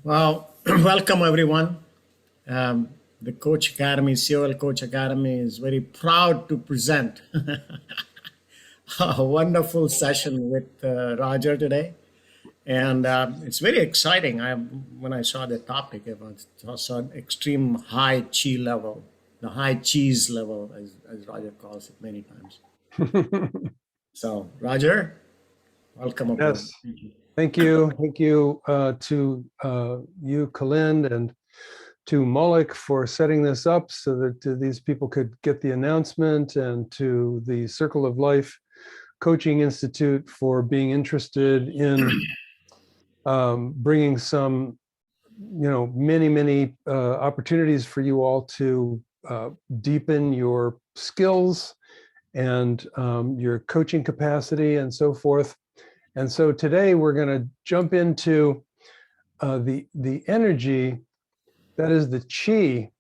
Well, welcome everyone. The Coach Academy, COL Coach Academy is very proud to present a wonderful session with Roger today. And it's very exciting. When I saw the topic, I saw extreme high chi level, the high cheese level, as Roger calls it many times. So, Roger, welcome aboard. Yes, thank you. Thank you to you, Kalind, and to Moloch for setting this up so that these people could get the announcement, and to the Circle of Life Coaching Institute for being interested in bringing some, many opportunities for you all to deepen your skills and your coaching capacity and so forth. And so today we're going to jump into the energy that is the chi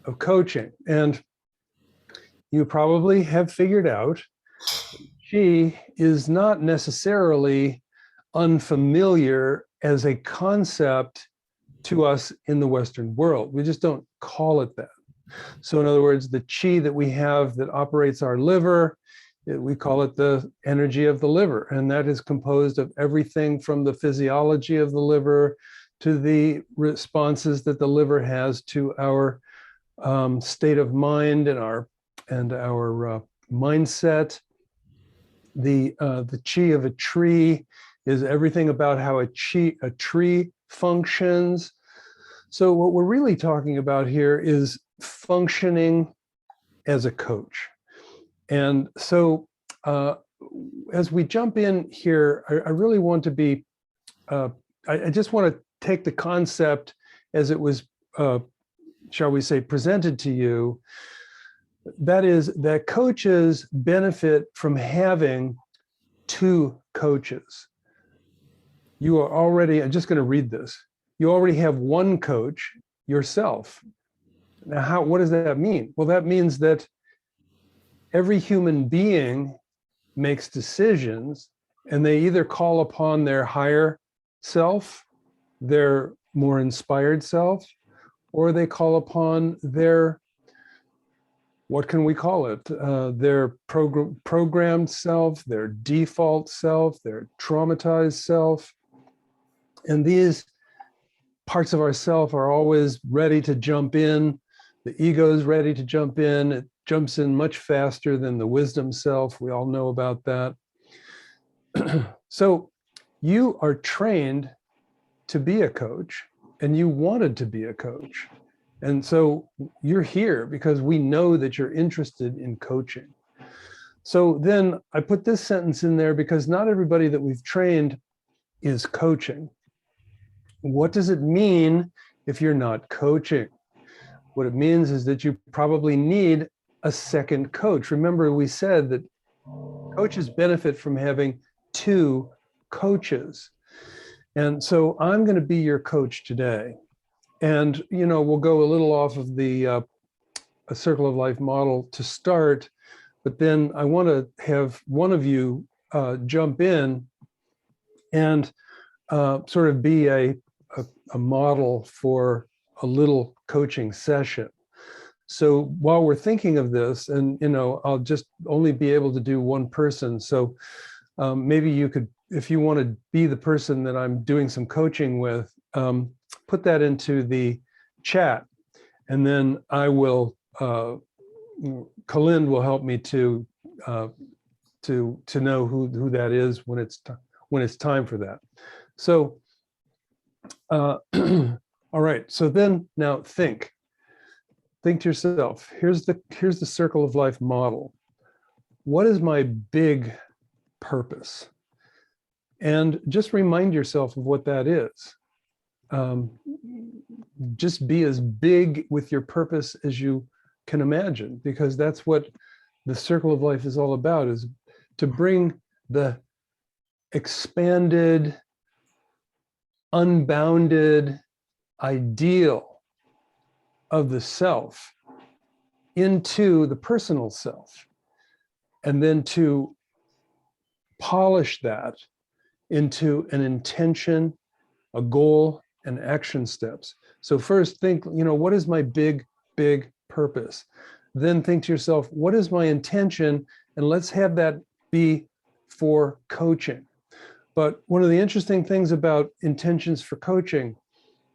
of coaching. And you probably have figured out chi is not necessarily unfamiliar as a concept to us in the Western world. We just don't call it that. So in other words, the chi that we have that operates our liver, we call it the energy of the liver, and that is composed of everything from the physiology of the liver to the responses that the liver has to our state of mind and our mindset. The chi of a tree is everything about how a tree functions. So what we're really talking about here is functioning as a coach. And so as we jump in here, I really want to be, I just want to take the concept as it was, shall we say, presented to you. That is that coaches benefit from having two coaches. You are already, I'm just going to read this. You already have one coach, yourself. Now, what does that mean? Well, that means that every human being makes decisions, and they either call upon their higher self, their more inspired self, or they call upon their, what can we call it? Their programmed self, their default self, their traumatized self. And these parts of ourself are always ready to jump in. The ego is ready to jump in. It jumps in much faster than the wisdom self. We all know about that. So you are trained to be a coach, and you wanted to be a coach. And so you're here because we know that you're interested in coaching. So then I put this sentence in there because not everybody that we've trained is coaching. What does it mean if you're not coaching? What it means is that you probably need a second coach. Remember, we said that coaches benefit from having two coaches. And so I'm going to be your coach today. And, we'll go a little off of the a Circle of Life model to start, but then I want to have one of you jump in and sort of be a model for a little coaching session. So while we're thinking of this, and I'll just only be able to do one person. So maybe you could, if you want to be the person that I'm doing some coaching with, put that into the chat, and then I will, Kalind will help me to know who that is when it's time for that. So, all right. So then now think to yourself. Here's the Circle of Life model. What is my big purpose? And just remind yourself of what that is. Just be as big with your purpose as you can imagine, because that's what the Circle of Life is all about, is to bring the expanded, unbounded ideal of the self into the personal self, and then to polish that into an intention, a goal, and action steps. So first think, what is my big purpose? Then think to yourself, what is my intention? And let's have that be for coaching. But one of the interesting things about intentions for coaching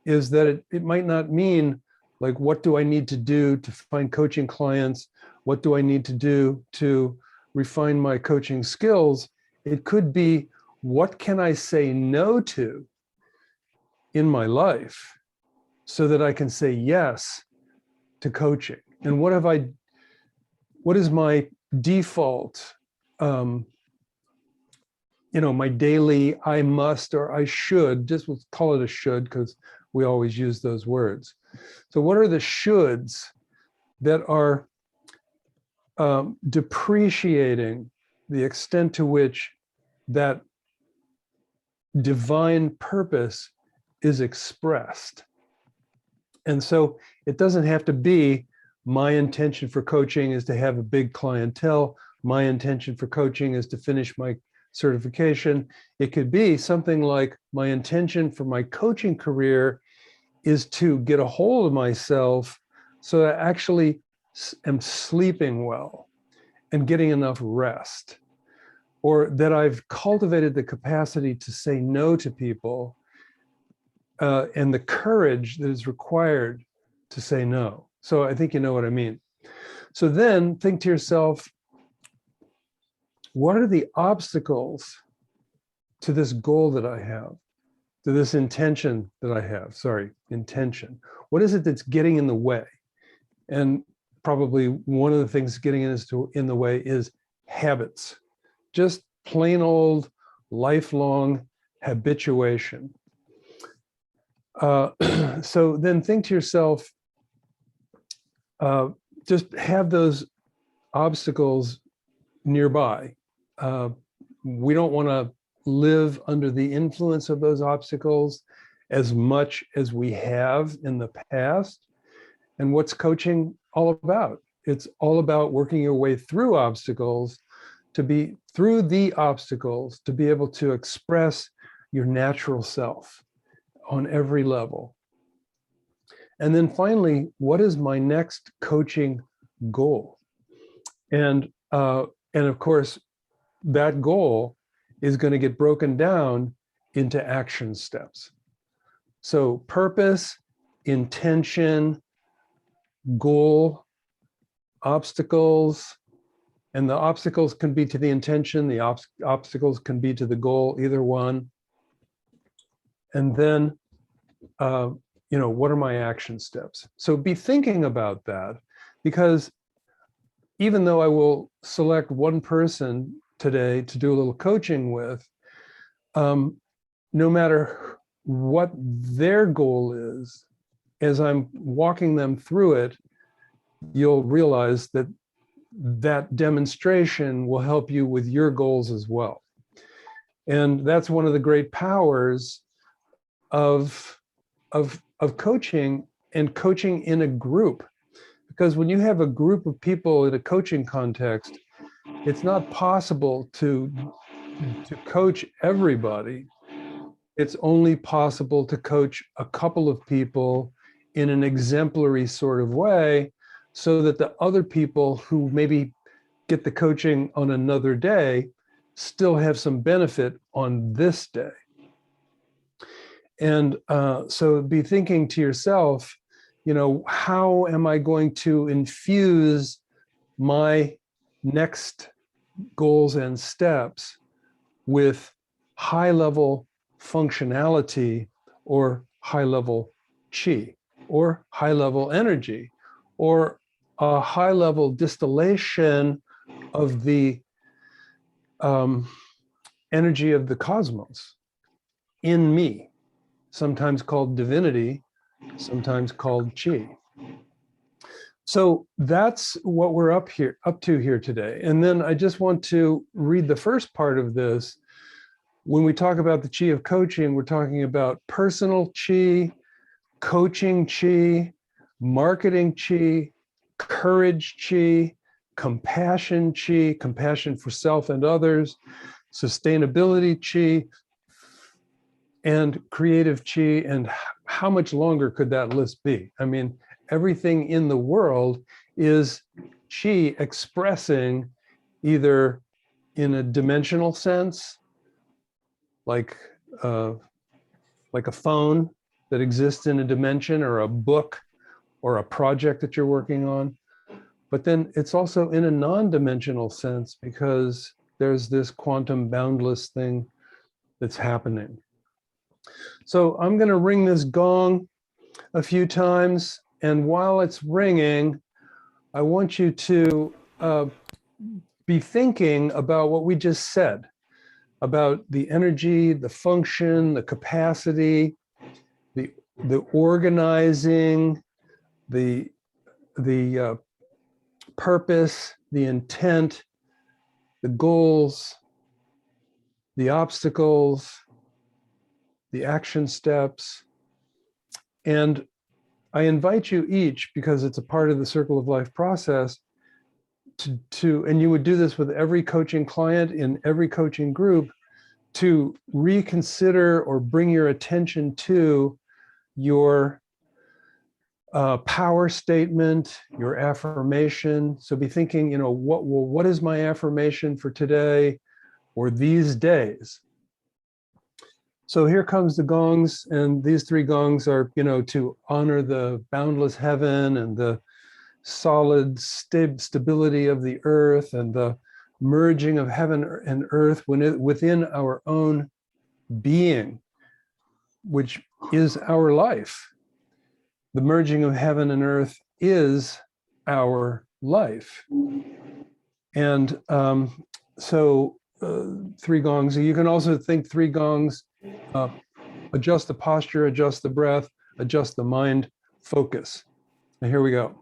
is that it might not mean like, what do I need to do to find coaching clients? What do I need to do to refine my coaching skills? It could be, what can I say no to in my life so that I can say yes to coaching? And what is my default, my daily I must or I should, just we'll call it a should because we always use those words. So what are the shoulds that are depreciating the extent to which that divine purpose is expressed? And so it doesn't have to be, my intention for coaching is to have a big clientele. My intention for coaching is to finish my certification. It could be something like, my intention for my coaching career is to get a hold of myself so that I actually am sleeping well and getting enough rest, or that I've cultivated the capacity to say no to people and the courage that is required to say no. So I think you know what I mean. So then think to yourself, what are the obstacles to this goal that I have, to this intention that I have? Intention. What is it that's getting in the way? And probably one of the things getting in the way is habits, just plain old lifelong habituation. So then think to yourself, just have those obstacles nearby. We don't want to live under the influence of those obstacles as much as we have in the past. And what's coaching all about? It's all about working your way through obstacles, to be able to express your natural self on every level. And then finally, what is my next coaching goal? And of course, that goal is going to get broken down into action steps. So purpose, intention, goal, obstacles, and the obstacles can be to the intention, the obstacles can be to the goal, either one. And then, what are my action steps? So be thinking about that, because even though I will select one person today to do a little coaching with, no matter what their goal is, as I'm walking them through it, you'll realize that that demonstration will help you with your goals as well. And that's one of the great powers of coaching, and coaching in a group. Because when you have a group of people in a coaching context, it's not possible to coach everybody. It's only possible to coach a couple of people in an exemplary sort of way, so that the other people who maybe get the coaching on another day still have some benefit on this day. And so be thinking to yourself, how am I going to infuse my next goals and steps with high-level functionality, or high-level chi, or high-level energy, or a high-level distillation of the energy of the cosmos in me, sometimes called divinity, sometimes called chi. So that's what we're up to here today. And then I just want to read the first part of this. When we talk about the chi of coaching, we're talking about personal chi, coaching chi, marketing chi, courage chi, compassion chi, compassion for self and others, sustainability chi, and creative chi, and how much longer could that list be? I mean, everything in the world is chi expressing either in a dimensional sense, like uh, like a phone that exists in a dimension, or a book, or a project that you're working on. But then it's also in a non-dimensional sense, because there's this quantum boundless thing that's happening. So I'm going to ring this gong a few times, and while it's ringing, I want you to be thinking about what we just said about the energy, the function, the capacity, the organizing, the purpose, the intent, the goals, the obstacles, the action steps. And I invite you each, because it's a part of the Circle of Life process, and you would do this with every coaching client in every coaching group, to reconsider or bring your attention to your power statement, your affirmation. So be thinking, what is my affirmation for today or these days? So here comes the gongs, and these three gongs are, to honor the boundless heaven and the solid stability of the earth, and the merging of heaven and earth within our own being, which is our life. The merging of heaven and earth is our life. And three gongs. You can also think three gongs, adjust the posture, adjust the breath, adjust the mind, focus. And here we go.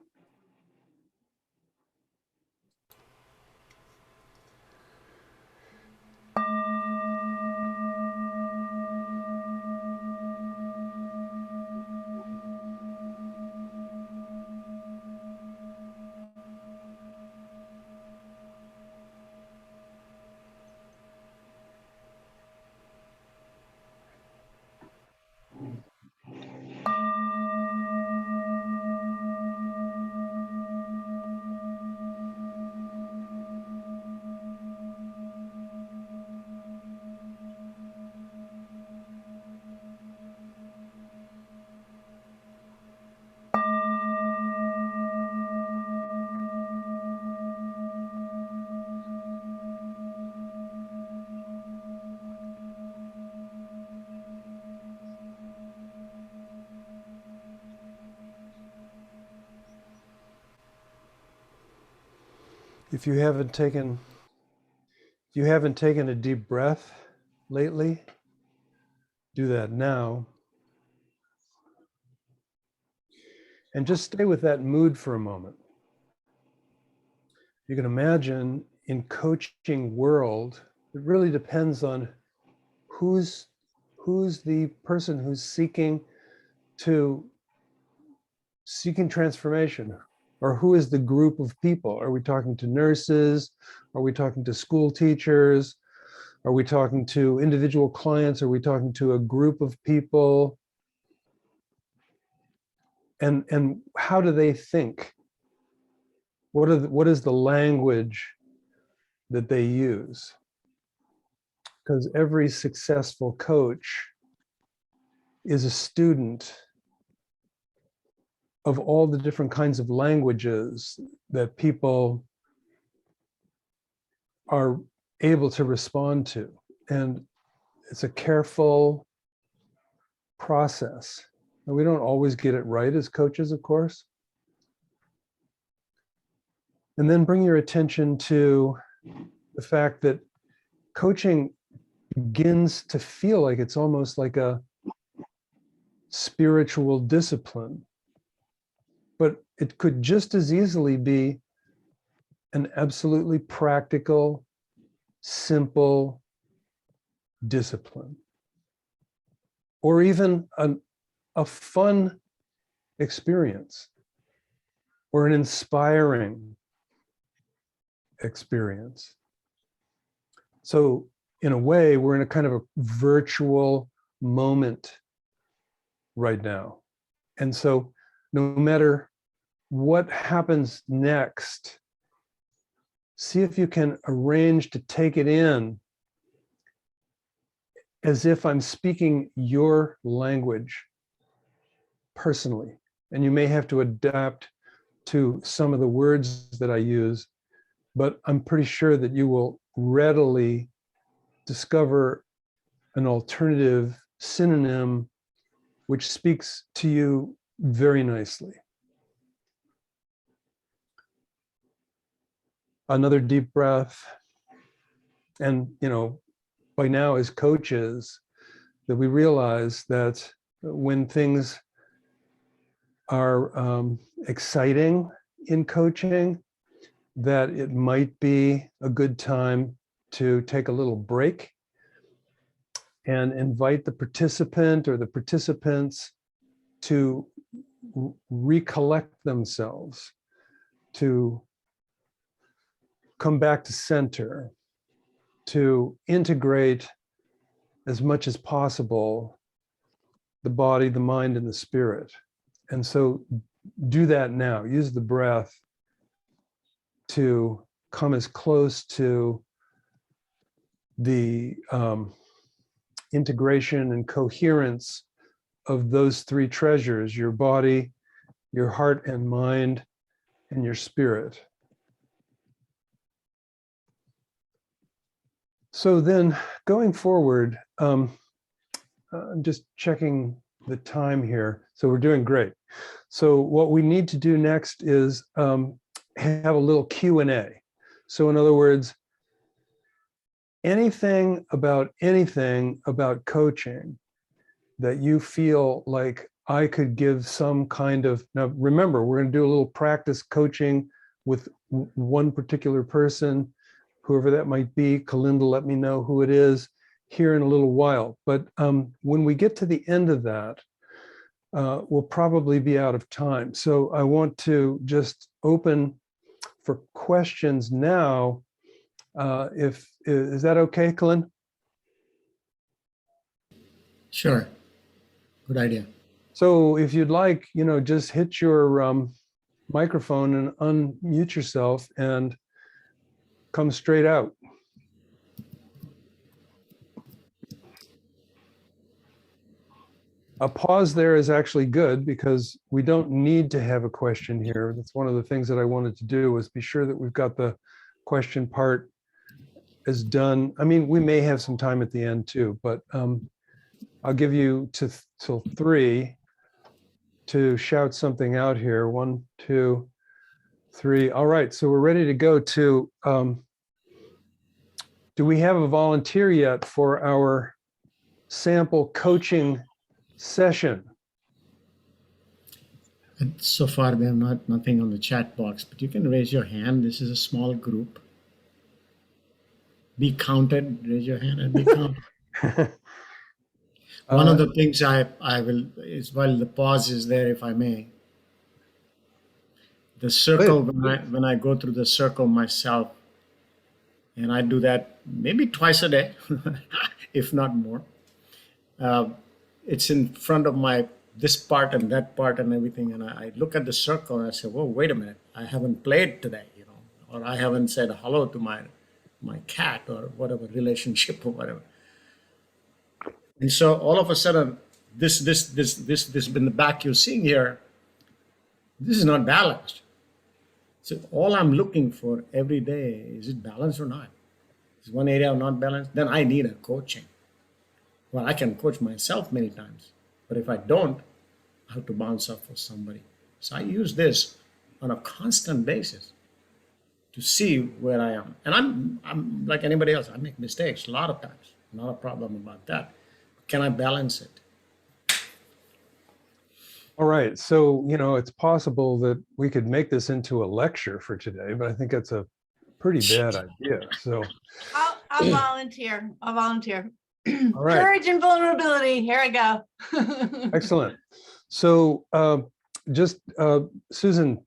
If you haven't taken a deep breath lately, do that now. And just stay with that mood for a moment. You can imagine in coaching world, it really depends on who's the person who's seeking transformation, or who is the group of people. Are we talking to nurses? Are we talking to school teachers? Are we talking to individual clients? Are we talking to a group of people? And how do they think? What is the language that they use? Because every successful coach is a student of all the different kinds of languages that people are able to respond to. And it's a careful process. And we don't always get it right as coaches, of course. And then bring your attention to the fact that coaching begins to feel like it's almost like a spiritual discipline. But it could just as easily be an absolutely practical, simple discipline. Or even a fun experience, or an inspiring experience. So in a way, we're in a kind of a virtual moment right now. And so no matter what happens next, see if you can arrange to take it in as if I'm speaking your language personally. And you may have to adapt to some of the words that I use, but I'm pretty sure that you will readily discover an alternative synonym which speaks to you very nicely. Another deep breath. And, by now as coaches, that we realize that when things are exciting in coaching, that it might be a good time to take a little break and invite the participant or the participants to recollect themselves, to come back to center, to integrate as much as possible the body, the mind, and the spirit. And so do that now. Use the breath to come as close to the integration and coherence of those three treasures: your body, your heart and mind, and your spirit. So then going forward, I'm just checking the time here. So we're doing great. So what we need to do next is have a little Q&A. So in other words, anything about coaching that you feel like I could give some kind of, now remember, we're going to do a little practice coaching with one particular person, whoever that might be. Kalinda, let me know who it is here in a little while. But when we get to the end of that, we'll probably be out of time. So I want to just open for questions now. Is that okay, Kalin? Sure. Good idea. So if you'd like, just hit your microphone and unmute yourself and come straight out. A pause there is actually good because we don't need to have a question here. That's one of the things that I wanted to do, was be sure that we've got the question part is done. I mean, we may have some time at the end too, but I'll give you till 3 to shout something out here. 1, 2, 3. All right, so we're ready to go to, do we have a volunteer yet for our sample coaching session? And so far, we have nothing on the chat box, but you can raise your hand. This is a small group. Be counted. Raise your hand and be counted. One of the things I will is, while the pause is there, if I may, the circle, when I go through the circle myself, and I do that maybe twice a day, if not more. It's in front of this part and that part and everything, and I look at the circle and I say, "Whoa, wait a minute! I haven't played today, or I haven't said hello to my cat, or whatever relationship or whatever." And so all of a sudden, this in the back you're seeing here, this is not balanced. So all I'm looking for every day is it balanced or not? Is one area not balanced? Then I need a coaching. Well, I can coach myself many times, but if I don't, I have to bounce off for somebody. So I use this on a constant basis to see where I am. And I'm like anybody else. I make mistakes a lot of times. Not a problem about that. Can I balance it? All right, so it's possible that we could make this into a lecture for today, but I think that's a pretty bad idea. So I'll volunteer. I'll volunteer. all right. Courage and vulnerability. Here I go. Excellent. So Susan,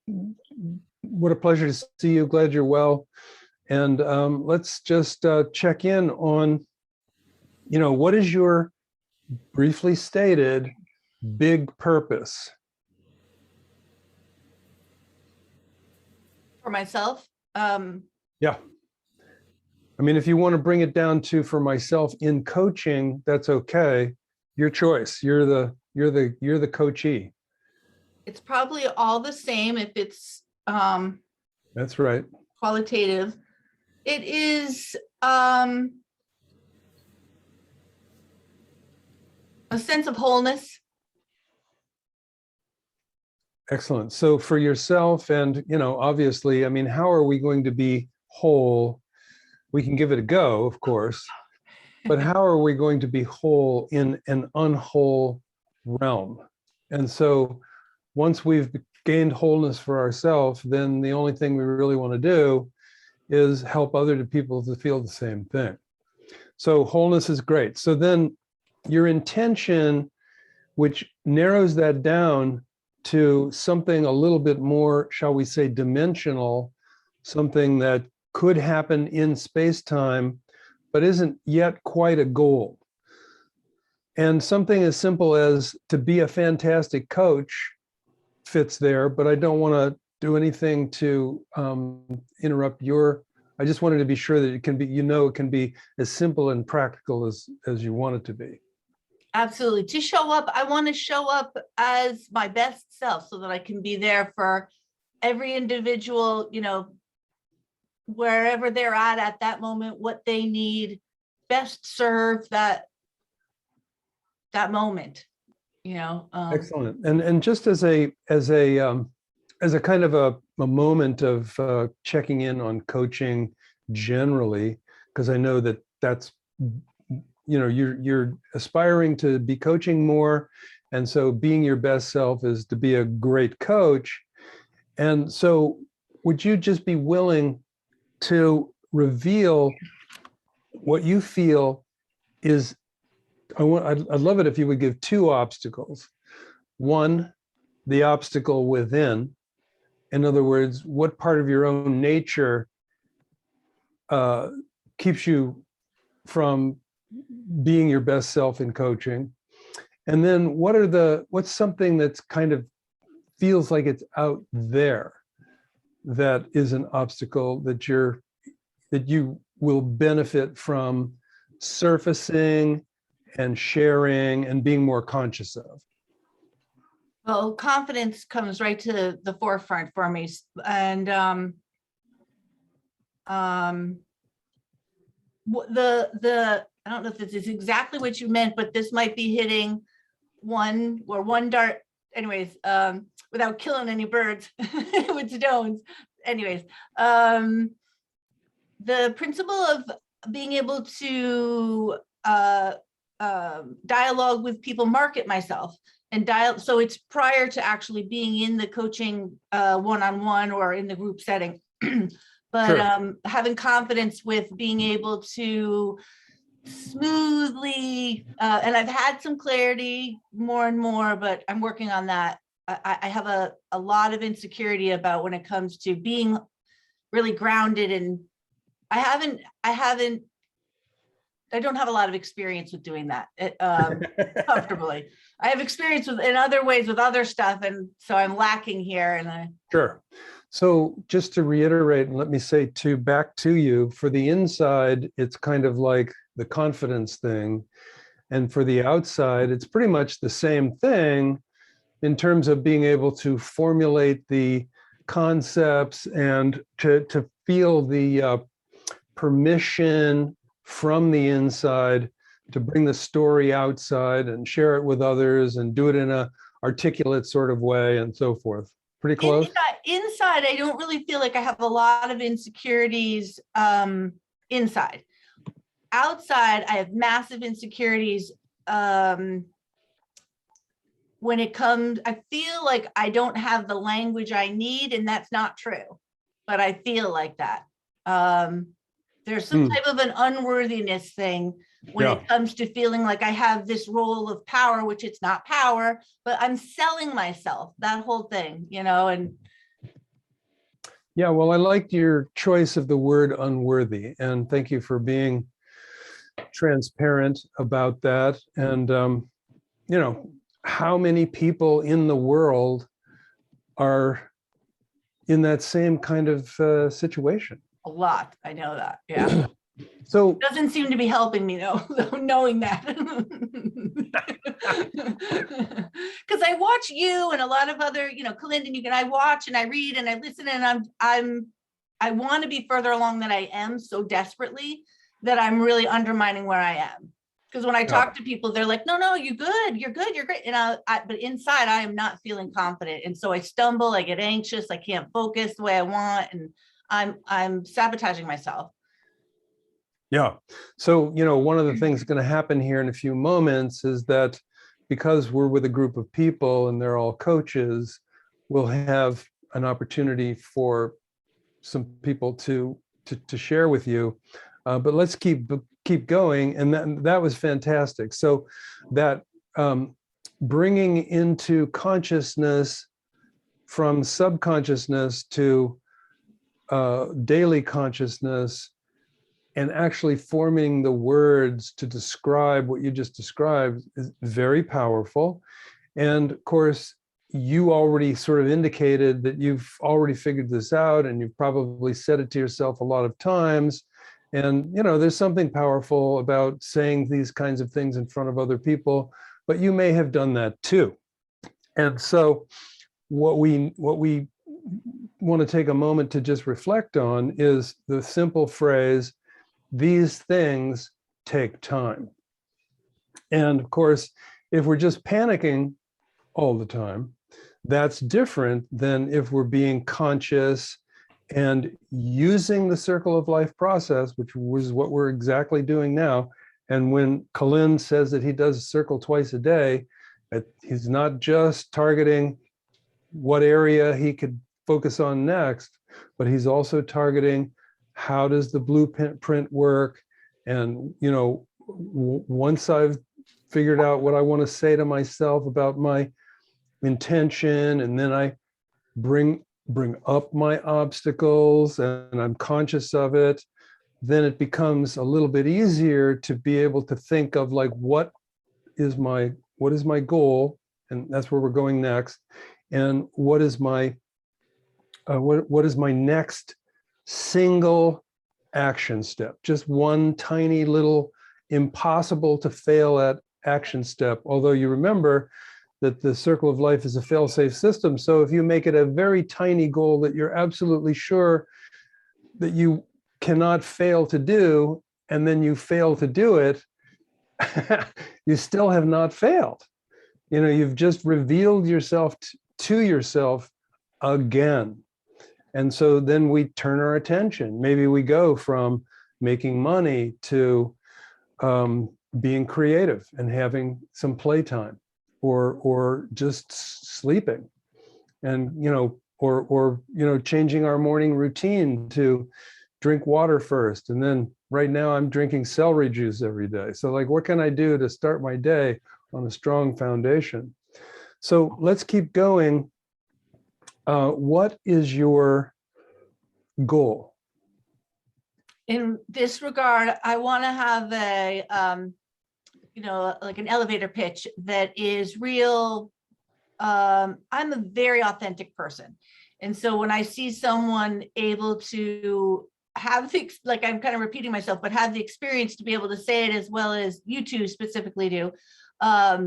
what a pleasure to see you. Glad you're well. And let's just check in on, what is your briefly stated, big purpose. For myself, Yeah. I mean, if you want to bring it down to for myself in coaching, that's okay. Your choice. You're the coachee. it's probably all the same if it's That's right. qualitative. It is a sense of wholeness. Excellent. So for yourself and, obviously, I mean, how are we going to be whole? We can give it a go, of course, but how are we going to be whole in an unwhole realm? And so once we've gained wholeness for ourselves, then the only thing we really want to do is help other people to feel the same thing. So wholeness is great. So then your intention, which narrows that down to something a little bit more, shall we say, dimensional, something that could happen in space-time, but isn't yet quite a goal. And something as simple as to be a fantastic coach fits there, but I don't want to do anything to interrupt I just wanted to be sure that it can be, it can be as simple and practical as you want it to be. Absolutely. To show up, I want to show up as my best self so that I can be there for every individual, wherever they're at that moment, what they need, best serve that moment, Excellent. And just as a kind of a moment of checking in on coaching generally, because I know that's you're aspiring to be coaching more, and so being your best self is to be a great coach. And so would you just be willing to reveal what you feel is, I'd love it if you would give two obstacles. One, the obstacle within. In other words, what part of your own nature keeps you from being your best self in coaching? And then what's something that's kind of feels like it's out there that is an obstacle that you will benefit from surfacing and sharing and being more conscious of? Well, confidence comes right to the forefront for me. And I don't know if this is exactly what you meant, but this might be hitting one dart, anyways, without killing any birds with stones. Anyways, the principle of being able to dialogue with people, market myself, and so it's prior to actually being in the coaching one-on-one or in the group setting. But Sure. Having confidence with being able to smoothly, and I've had some clarity more and more, but I'm working on that. I have a lot of insecurity about when it comes to being really grounded, and I don't have a lot of experience with doing that comfortably. I have experience in other ways with other stuff, and so I'm lacking here. And Sure. So just to reiterate, and let me say back to you, for the inside, it's kind of like the confidence thing. And for the outside, it's pretty much the same thing in terms of being able to formulate the concepts and to feel the permission from the inside to bring the story outside and share it with others and do it in a articulate sort of way and so forth. Pretty close? inside, I don't really feel like I have a lot of insecurities inside. Outside, I have massive insecurities when it comes, I feel like I don't have the language I need, and that's not true, but I feel like that. There's some type of an unworthiness thing when it comes to feeling like I have this role of power, which it's not power, but I'm selling myself, that whole thing, and yeah, well, I liked your choice of the word unworthy, and thank you for being transparent about that. And, you know, how many people in the world are in that same kind of situation? A lot. I know that. Yeah. So Doesn't seem to be helping me though, knowing that. Because I watch you and a lot of other, you know, Clinton, you can, I watch and I read and I listen, and I want to be further along than I am so desperately that I'm really undermining where I am. Because when I talk to people, they're like, no, you're good, you're great. And but inside I am not feeling confident. And so I stumble, I get anxious, I can't focus the way I want. And I'm sabotaging myself. yeah. So, you know, one of the things that's going to happen here in a few moments is that because we're with a group of people and they're all coaches, we'll have an opportunity for some people to share with you. But let's keep going. And that was fantastic. So that bringing into consciousness from subconsciousness to daily consciousness, and actually forming the words to describe what you just described is very powerful. And of course, you already sort of indicated that you've already figured this out, and you've probably said it to yourself a lot of times. And, you know, there's something powerful about saying these kinds of things in front of other people, but you may have done that too. And so what we want to take a moment to just reflect on is the simple phrase, these things take time. And of course, if we're just panicking all the time, that's different than if we're being conscious and using the circle of life process, which was what we're exactly doing now. And when Colin says that he does a circle twice a day, he's not just targeting what area he could focus on next, but he's also targeting how does the blueprint work? And, you know, once I've figured out what I want to say to myself about my intention, and then I bring up my obstacles and I'm conscious of it, then it becomes a little bit easier to be able to think of like, what is my goal? And that's where we're going next. And what is my next single action step? Just one tiny little impossible to fail at action step. Although you remember that the circle of life is a fail-safe system. So if you make it a very tiny goal that you're absolutely sure that you cannot fail to do, and then you fail to do it, you still have not failed. You know, you've just revealed yourself to yourself again. And so then we turn our attention. Maybe we go from making money to being creative and having some playtime, or just sleeping, and or changing our morning routine to drink water first. And then right now I'm drinking celery juice every day. So like, what can I do to start my day on a strong foundation? So let's keep going. What is your goal? In this regard, I want to have a, like an elevator pitch that is real. I'm a very authentic person. And so when I see someone able to have the, like I'm kind of repeating myself, but have the experience to be able to say it as well as you two specifically do, I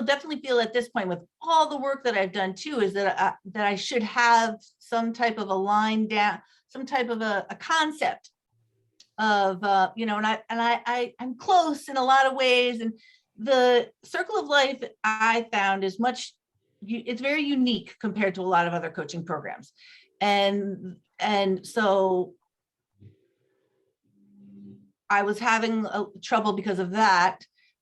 definitely feel at this point with all the work that I've done too, is that I should have some type of a line down, some type of a concept of, and I'm close in a lot of ways. And the circle of life I found is it's very unique compared to a lot of other coaching programs. And so I was having trouble because of that.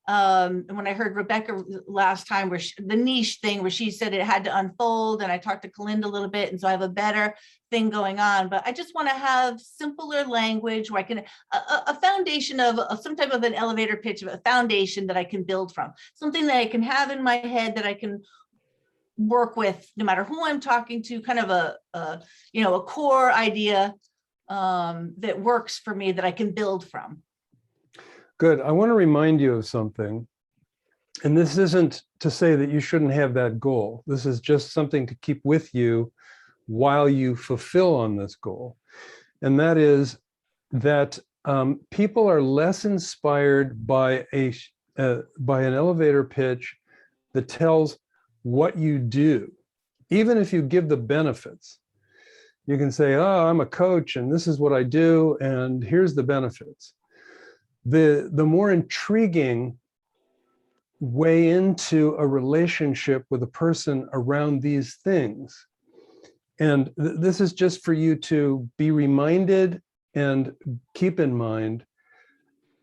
And when I heard Rebecca last time, the niche thing where she said it had to unfold, and I talked to Kalinda a little bit, and so I have a better thing going on. But I just want to have simpler language where I can a foundation of some type of an elevator pitch, of a foundation that I can build from, something that I can have in my head that I can work with, no matter who I'm talking to, kind of a core idea that works for me that I can build from. Good. I want to remind you of something. And this isn't to say that you shouldn't have that goal. This is just something to keep with you while you fulfill on this goal. And that is that people are less inspired by an elevator pitch that tells what you do, even if you give the benefits. You can say, oh, I'm a coach and this is what I do and here's the benefits. The more intriguing way into a relationship with a person around these things. And this is just for you to be reminded and keep in mind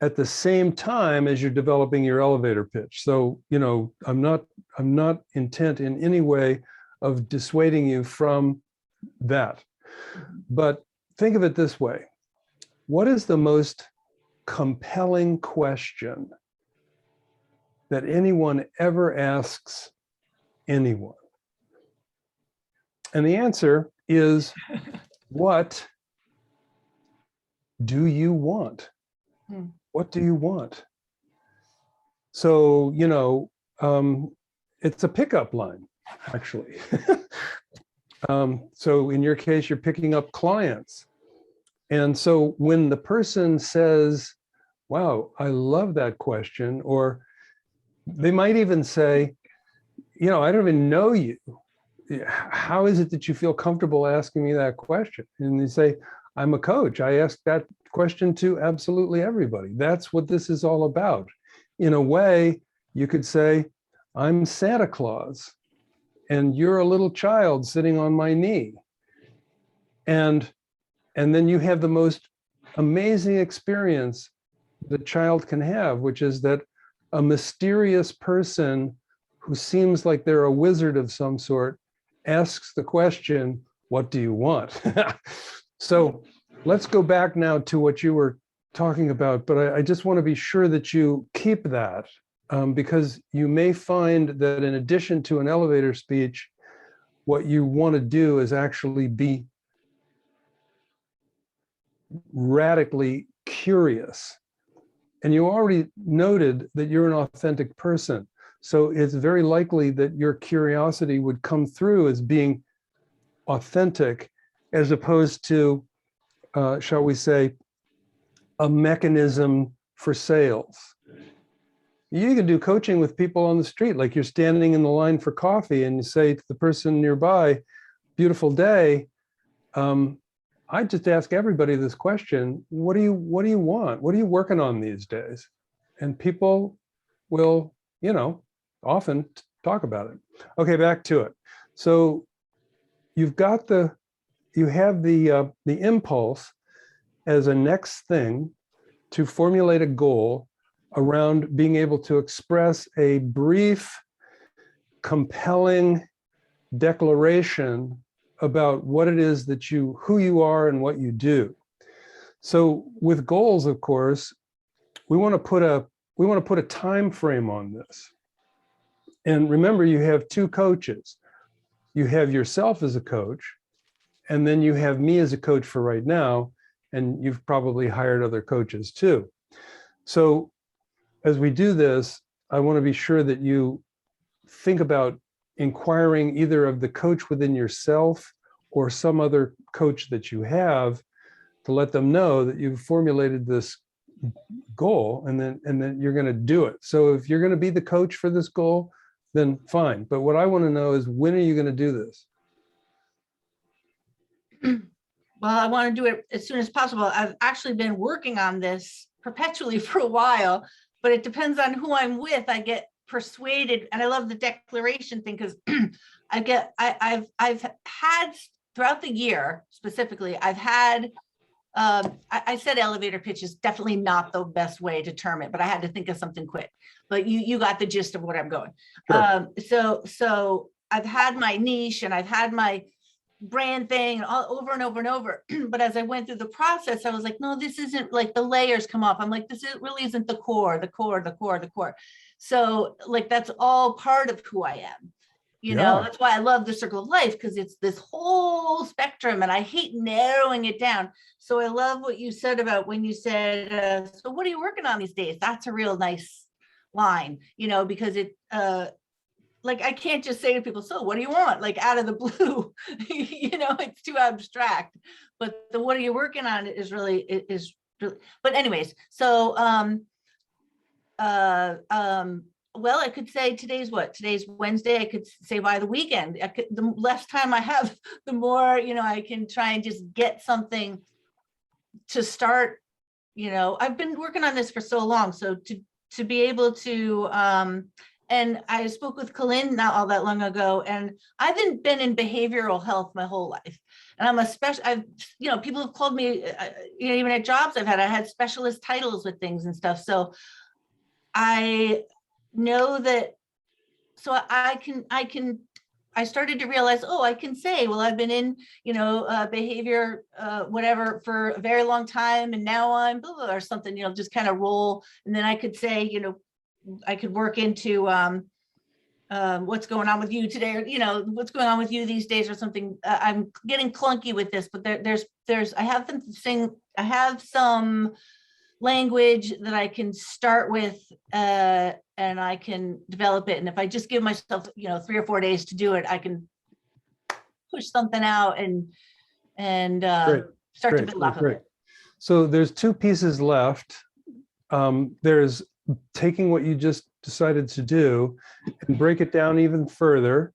at the same time as you're developing your elevator pitch. So, I'm not intent in any way of dissuading you from that. But think of it this way. What is the most compelling question that anyone ever asks anyone? And the answer is, what do you want? What do you want? So, it's a pickup line, actually. So in your case, you're picking up clients. And so when the person says, wow, I love that question, or they might even say, I don't even know you. How is it that you feel comfortable asking me that question? And they say, I'm a coach. I ask that question to absolutely everybody. That's what this is all about. In a way, you could say, I'm Santa Claus, and you're a little child sitting on my knee. And then you have the most amazing experience the child can have, which is that a mysterious person who seems like they're a wizard of some sort asks the question, what do you want? So let's go back now to what you were talking about, but I just want to be sure that you keep that, because you may find that in addition to an elevator speech, what you want to do is actually be radically curious. And you already noted that you're an authentic person. So it's very likely that your curiosity would come through as being authentic, as opposed to, shall we say, a mechanism for sales. You can do coaching with people on the street, like you're standing in the line for coffee and you say to the person nearby, beautiful day. I just ask everybody this question, what do you want? What are you working on these days? And people will, often talk about it. Okay, back to it. So you have the impulse as a next thing to formulate a goal around being able to express a brief, compelling declaration about what it is that who you are and what you do. So with goals, of course, we want to put a time frame on this. And remember, you have two coaches. You have yourself as a coach, and then you have me as a coach for right now, and you've probably hired other coaches too. So as we do this, I want to be sure that you think about inquiring either of the coach within yourself or some other coach that you have, to let them know that you've formulated this goal, and then you're going to do it. So if you're going to be the coach for this goal, then fine. But what I want to know is, when are you going to do this? Well, I want to do it as soon as possible. I've actually been working on this perpetually for a while, but it depends on who I'm with. I get persuaded, and I love the declaration thing, because I've had throughout the year, specifically, I've had, I said elevator pitch is definitely not the best way to term it, but I had to think of something quick. But you got the gist of what I'm going. Sure. So I've had my niche and I've had my brand thing all over and over and over. But as I went through the process, I was like, no, this isn't, like, the layers come off. I'm like, really isn't the core. So like, that's all part of who I am. You know, Yeah. that's why I love the circle of life, because it's this whole spectrum and I hate narrowing it down. So I love what you said about when you said, so what are you working on these days? That's a real nice line, you know, because it, like, I can't just say to people, so what do you want? Like out of the blue, you know, it's too abstract, but the, what are you working on is really, but anyways, so, well, I could say today's what? Today's Wednesday. I could say by the weekend. The less time I have, the more, you know, I can try and just get something to start. You know, I've been working on this for so long. So to be able to, and I spoke with Colin not all that long ago, and I've been in behavioral health my whole life. And I'm a special, you know, people have called me, you know, even at jobs I had specialist titles with things and stuff. So I know that, so I started to realize, oh, I can say, well, I've been in, you know, behavior, whatever, for a very long time, and now I'm blah, blah, or something, you know, just kind of roll. And then I could say, you know, I could work into what's going on with you today, or, you know, what's going on with you these days or something. I'm getting clunky with this, but I have some language that I can start with, and I can develop it. And if I just give myself, you know, 3 or 4 days to do it, I can push something out and Great. start to Great. build off of Great. it. So there's 2 pieces left. There's taking what you just decided to do and break it down even further.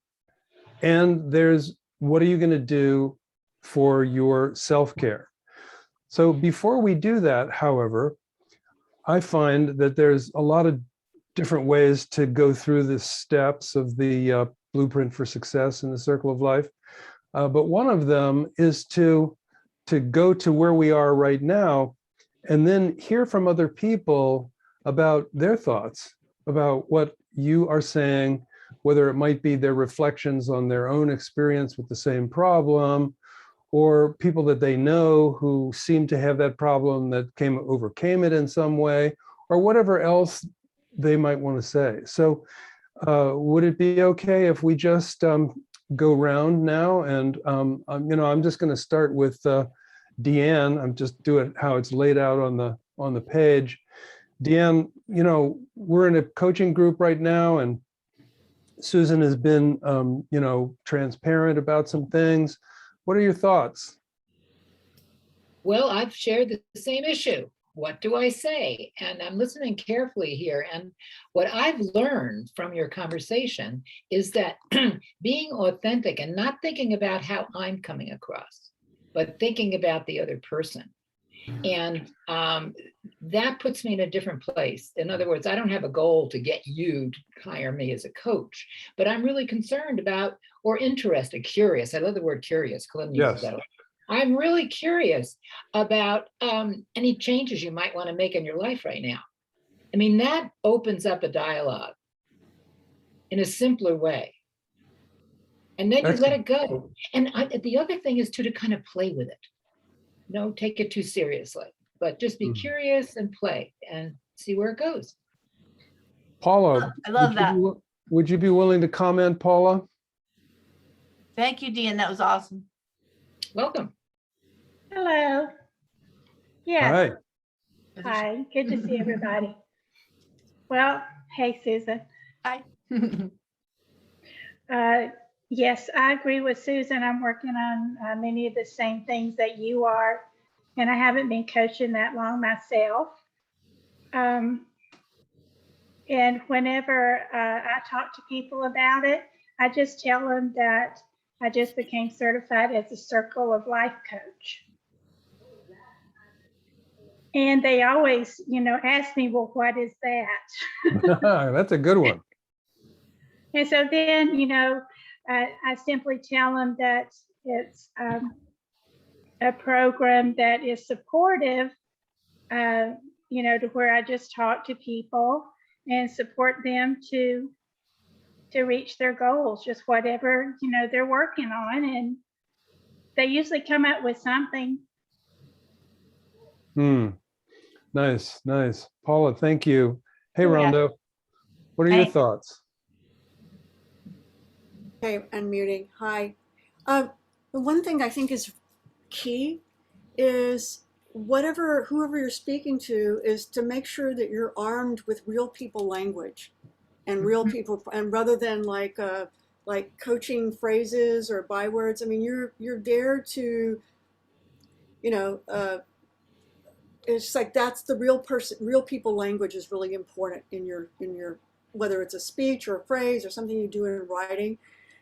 And there's what are you going to do for your self-care? So before we do that, however, I find that there's a lot of different ways to go through the steps of the blueprint for success in the circle of life. But one of them is to go to where we are right now and then hear from other people about their thoughts about what you are saying, whether it might be their reflections on their own experience with the same problem, or people that they know who seem to have that problem that overcame it in some way, or whatever else they might want to say. So would it be okay if we just go round now? And you know, I'm just going to start with Deanne. I'm just do it how it's laid out on the page. Deanne, you know, we're in a coaching group right now, and Susan has been, you know, transparent about some things. What are your thoughts? Well, I've shared the same issue. What do I say? And I'm listening carefully here. And what I've learned from your conversation is that being authentic and not thinking about how I'm coming across, but thinking about the other person. And that puts me in a different place. In other words, I don't have a goal to get you to hire me as a coach, but I'm really concerned about, or interested, curious. I love the word curious. Colin uses that a lot. I'm really curious about any changes you might want to make in your life right now. I mean, that opens up a dialogue in a simpler way. And then you let it go. And the other thing is to kind of play with it. Don't take it too seriously, but just be curious and play and see where it goes. Paula, I love that. Would you be willing to comment, Paula? Thank you, Dean. That was awesome. Welcome. Hello. Yes. Hi. Hi. Good to see everybody. Well, hey, Susan. Hi. Yes, I agree with Susan. I'm working on many of the same things that you are, and I haven't been coaching that long myself. And whenever I talk to people about it, I just tell them that I just became certified as a Circle of Life coach. And they always, you know, ask me, well, what is that? That's a good one. And so then, you know, I simply tell them that it's a program that is supportive, you know, to where I just talk to people and support them to reach their goals, just whatever, you know, they're working on. And they usually come up with something. Nice, nice. Paula, thank you. Hey, Yeah. Rondo, what are your thoughts? Okay, unmuting. Hi. The one thing I think is key is whoever you're speaking to is to make sure that you're armed with real people language and real people, and rather than like coaching phrases or bywords. I mean, you're there to, you know, it's like that's the real person, real people language is really important in your whether it's a speech or a phrase or something you do in writing.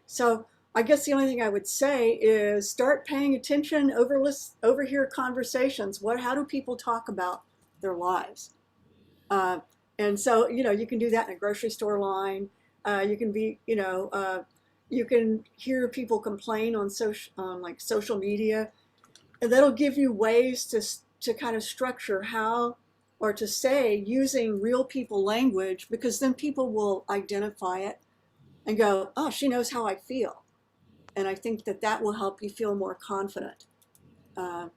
So I guess the only thing I would say is start paying attention, overhear conversations. How do people talk about their lives? Uh, and so, you can do that in a grocery store line. You can be, you can hear people complain on like social media, and that'll give you ways to kind of structure how or to say using real people language, because then people will identify it and go, oh, she knows how I feel. And I think that will help you feel more confident. Uh,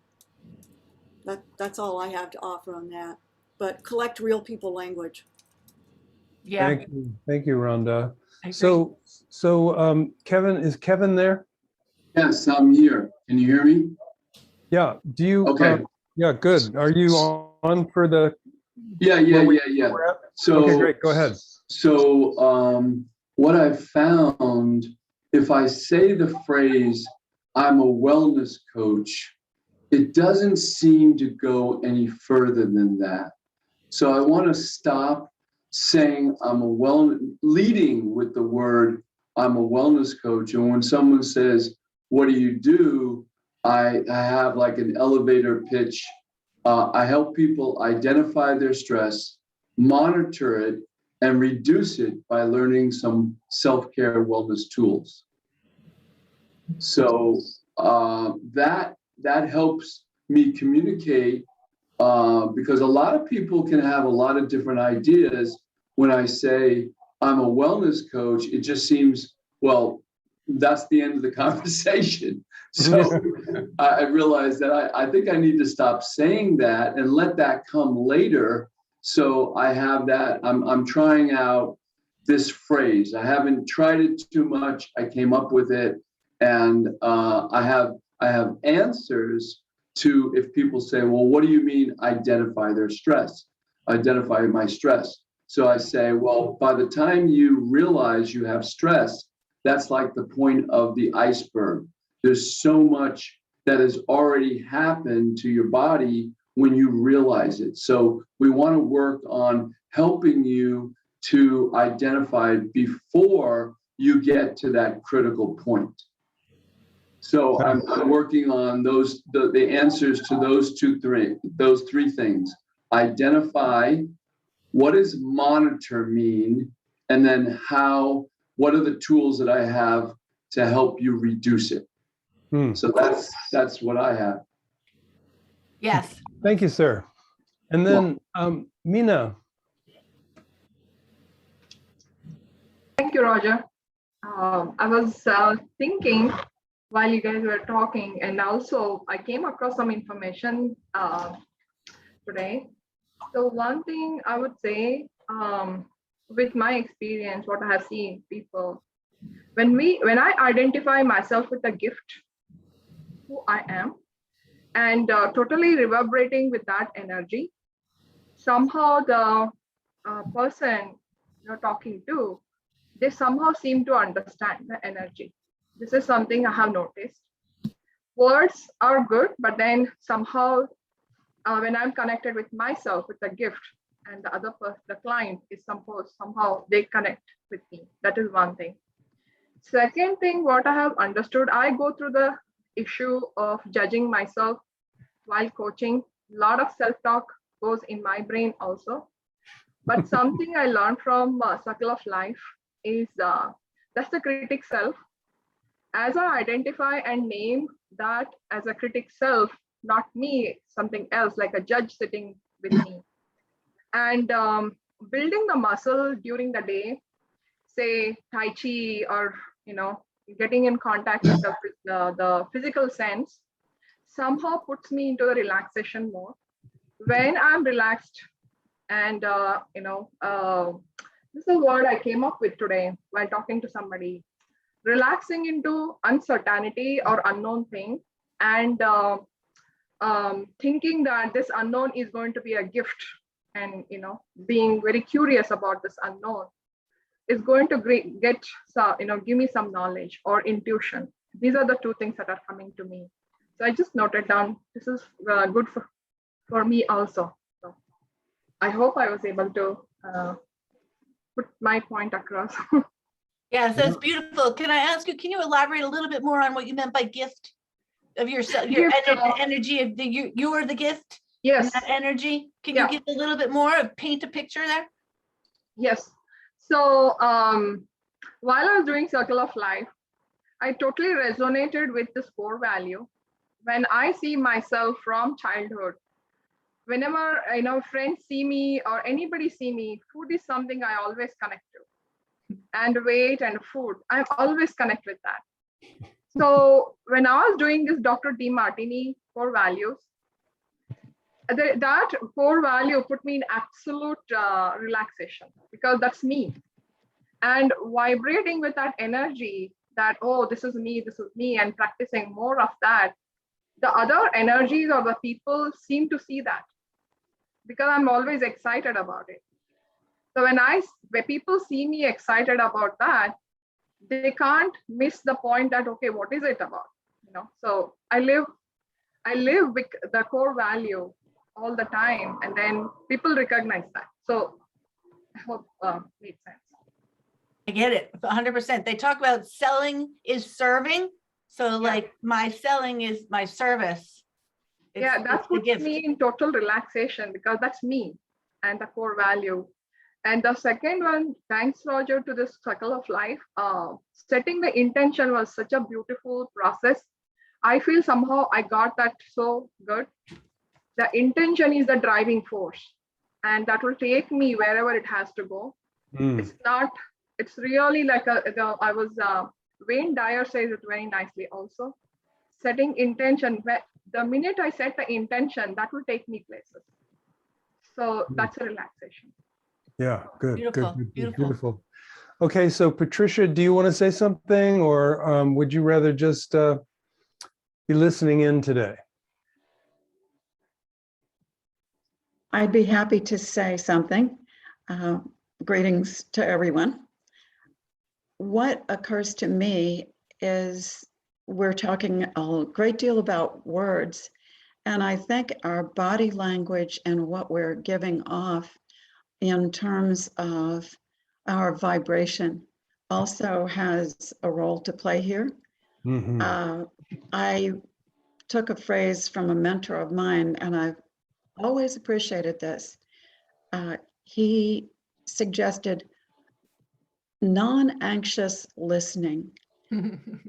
that's all I have to offer on that. But collect real people language. Yeah, Thank you, Rhonda. I agree. So Kevin, is Kevin there? Yes, I'm here. Can you hear me? Yeah. Do you? Okay. Yeah, good. Are you on for the? Yeah. So Okay, great. Go ahead. So what I've found, if I say the phrase, I'm a wellness coach, it doesn't seem to go any further than that. So I want to stop saying leading with the word, I'm a wellness coach. And when someone says, what do? I have like an elevator pitch. I help people identify their stress, monitor it, and reduce it by learning some self-care wellness tools. So that helps me communicate, because a lot of people can have a lot of different ideas. When I say I'm a wellness coach, it just seems, well, that's the end of the conversation. So I realized that I think I need to stop saying that and let that come later. So I have that. I'm trying out this phrase. I haven't tried it too much. I came up with it, and I have answers to if people say, well, what do you mean identify their stress? Identify my stress. So I say, well, by the time you realize you have stress, that's like the point of the iceberg. There's so much that has already happened to your body when you realize it. So we want to work on helping you to identify it before you get to that critical point. So I'm working on the answers to those three things. Identify, what does monitor mean? And then what are the tools that I have to help you reduce it? So that's what I have. Yes. Thank you, sir. And then Mina. Thank you, Roger. I was thinking while you guys were talking, and also I came across some information today. So one thing I would say, with my experience, what I have seen people, when I identify myself with a gift, who I am, and totally reverberating with that energy, somehow the person you're talking to, they somehow seem to understand the energy. This is something I have noticed. Words are good, but then somehow when I'm connected with myself, with the gift, and the other person, the client is somehow they connect with me. That is one thing. Second thing, what I have understood, I go through the issue of judging myself while coaching. A lot of self-talk goes in my brain also. But something I learned from Circle of Life is that's the critic self. As I identify and name that as a critic self, not me, something else, like a judge sitting with me, and building the muscle during the day, say Tai Chi, or getting in contact with the physical sense, somehow puts me into the relaxation mode. When I'm relaxed, and this is what I came up with today while talking to somebody. relaxing into uncertainty or unknown thing, and thinking that this unknown is going to be a gift, and being very curious about this unknown is going to get give me some knowledge or intuition. These are the two things that are coming to me. So I just noted down. This is good for me also. So I hope I was able to put my point across. Yes, that's beautiful. Can I ask you, can you elaborate a little bit more on what you meant by gift of yourself, your Gift, energy of you are the gift? Yes. That energy. Can Yeah. you give a little bit more, paint a picture there? Yes. So while I was doing Circle of Life, I totally resonated with this core value. When I see myself from childhood, whenever friends see me or anybody see me, food is something I always connect to, and weight and food, I always connect with that. So when I was doing this Dr. DeMartini core values, that core value put me in absolute relaxation, because that's me. And vibrating with that energy that, oh, this is me, and practicing more of that, the other energies or the people seem to see that, because I'm always excited about it. So when people see me excited about that, they can't miss the point that, okay, what is it about? So I live with the core value all the time, and then people recognize that. So I hope makes sense. I get it 100%. They talk about selling is serving. So like my selling is my service. That puts me in total relaxation, because that's me and the core value. And the second one, thanks Roger to this Circle of Life, setting the intention was such a beautiful process. I feel somehow I got that so good. The intention is the driving force, and that will take me wherever it has to go. It's really like Wayne Dyer says it very nicely also. Setting intention, the minute I set the intention, that will take me places. So that's a relaxation. Yeah, good. Beautiful, Good. beautiful. Okay, so Patricia, do you want to say something, or would you rather just be listening in today? I'd be happy to say something. Greetings to everyone. What occurs to me is we're talking a great deal about words, and I think our body language and what we're giving off in terms of our vibration also has a role to play here. I took a phrase from a mentor of mine, and I've always appreciated this. He suggested non-anxious listening,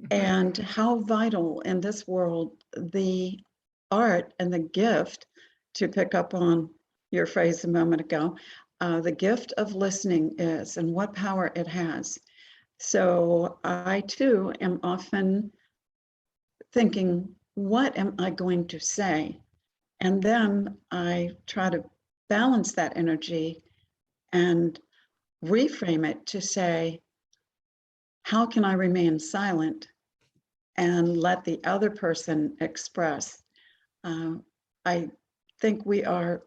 and how vital in this world the art and the gift, to pick up on your phrase a moment ago, the gift of listening is, and what power it has. So I too am often thinking, what am I going to say? And then I try to balance that energy and reframe it to say, how can I remain silent and let the other person express? I think we are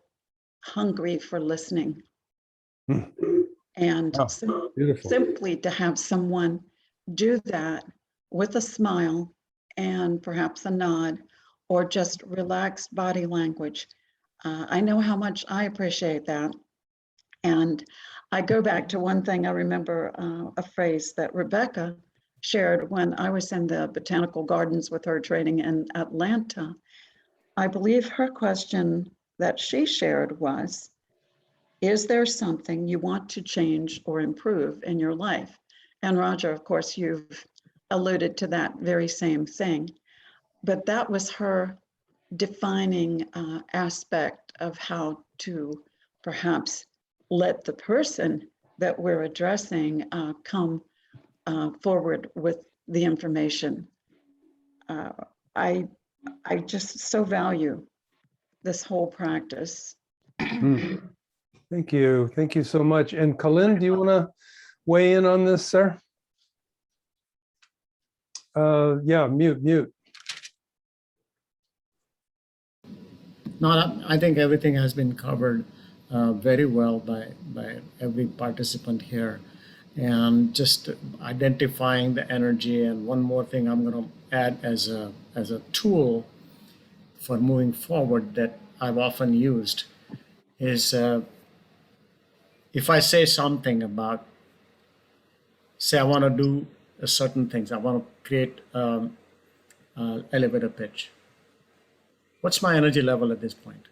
hungry for listening. And simply to have someone do that with a smile and perhaps a nod, or just relaxed body language. I know how much I appreciate that. And I go back to one thing. I remember a phrase that Rebecca shared when I was in the botanical gardens with her training in Atlanta. I believe her question that she shared was, is there something you want to change or improve in your life? And Roger, of course, you've alluded to that very same thing. But that was her defining aspect of how to perhaps let the person that we're addressing come forward with the information. I just so value this whole practice. Thank you. Thank you so much. And Colin, do you want to weigh in on this, sir? Yeah, mute. No, I think everything has been covered very well by every participant here, and just identifying the energy. And one more thing I'm going to add as a tool for moving forward that I've often used is if I say something about, say I want to do a certain things, I want to create elevator pitch. What's my energy level at this point?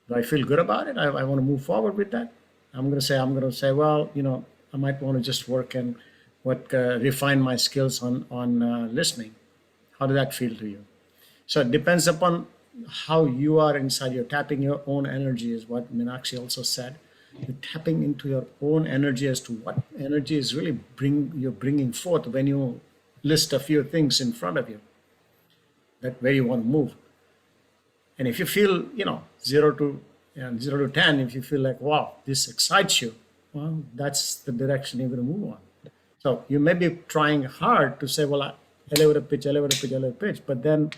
Do I feel good about it? I want to move forward with that. I'm going to say, well, I might want to just work and refine my skills on listening. How does that feel to you? So it depends upon how you are inside. You're tapping your own energy, is what Meenakshi also said. You're tapping into your own energy as to what energy is really you're bringing forth when you list a few things in front of you that where you want to move. And if you feel, 0 to 10, if you feel like, wow, this excites you, well, that's the direction you're going to move on. So you may be trying hard to say, well, elevator pitch, but then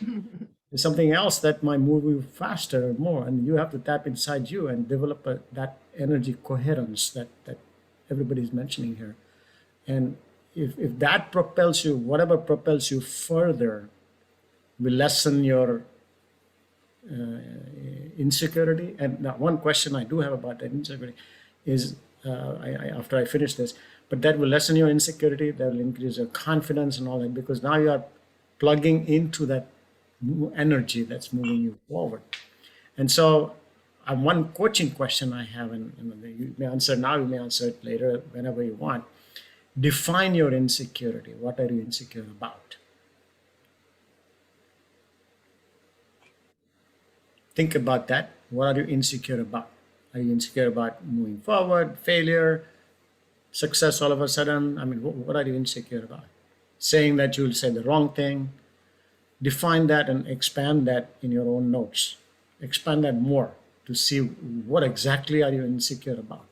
there's something else that might move you faster or more, and you have to tap inside you and develop that energy coherence that everybody's mentioning here. And if that propels you, whatever propels you further, will lessen your insecurity. And now one question I do have about that insecurity is, after I finish this, but that will lessen your insecurity, that will increase your confidence and all that, because now you are plugging into that energy that's moving you forward. And so one coaching question I have, and you may answer now, you may answer it later, whenever you want. Define your insecurity. What are you insecure about? Think about that. What are you insecure about? Are you insecure about moving forward, failure, success all of a sudden? I mean, what are you insecure about? Saying that you'll say the wrong thing. Define that and expand that in your own notes. Expand that more to see what exactly are you insecure about.